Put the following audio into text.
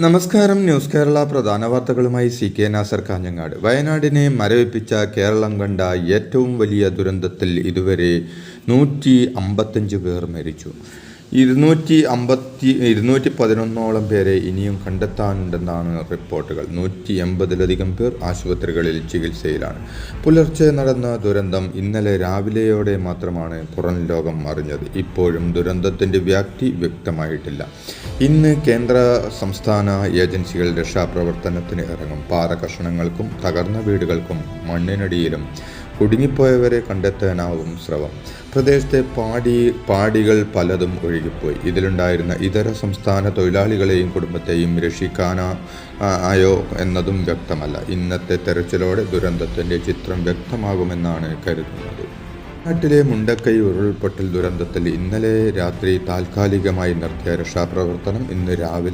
നമസ്കാരം. ന്യൂസ് കേരള പ്രധാന വാർത്തകളുമായി CK നാസർ കാഞ്ഞങ്ങാട്. വയനാടിനെ മരവിപ്പിച്ച കേരളം കണ്ട ഏറ്റവും വലിയ ദുരന്തത്തിൽ ഇതുവരെ 155 പേർ മരിച്ചു. 211 പേരെ ഇനിയും കണ്ടെത്താനുണ്ടെന്നാണ് റിപ്പോർട്ടുകൾ. 180-ലധികം പേർ ആശുപത്രികളിൽ ചികിത്സയിലാണ്. പുലർച്ചെ നടന്ന ദുരന്തം ഇന്നലെ രാവിലെയോടെ മാത്രമാണ് പുറം ലോകം അറിഞ്ഞത്. ഇപ്പോഴും ദുരന്തത്തിൻ്റെ വ്യാപ്തി വ്യക്തമായിട്ടില്ല. ഇന്ന് കേന്ദ്ര സംസ്ഥാന ഏജൻസികൾ രക്ഷാപ്രവർത്തനത്തിന് ഇറങ്ങും. പാറ കഷണങ്ങൾക്കും തകർന്ന വീടുകൾക്കും മണ്ണിനടിയിലും കുടുങ്ങിപ്പോയവരെ കണ്ടെത്താനാവും ശ്രമം. പ്രദേശത്തെ പാടികൾ പലതും ഒഴുകിപ്പോയി. ഇതിലുണ്ടായിരുന്ന ഇതര സംസ്ഥാന തൊഴിലാളികളെയും കുടുംബത്തെയും രക്ഷിക്കാനായോ എന്നതും വ്യക്തമല്ല. ഇന്നത്തെ തെരച്ചിലോടെ ദുരന്തത്തിൻ്റെ ചിത്രം വ്യക്തമാകുമെന്നാണ് കരുതുന്നത്. നാട്ടിലെ മുണ്ടക്കൈ ഉരുൾപൊട്ടൽ ദുരന്തത്തിൽ ഇന്നലെ രാത്രി താൽക്കാലികമായി നിർത്തിയ രക്ഷാപ്രവർത്തനം ഇന്ന് രാവിലെ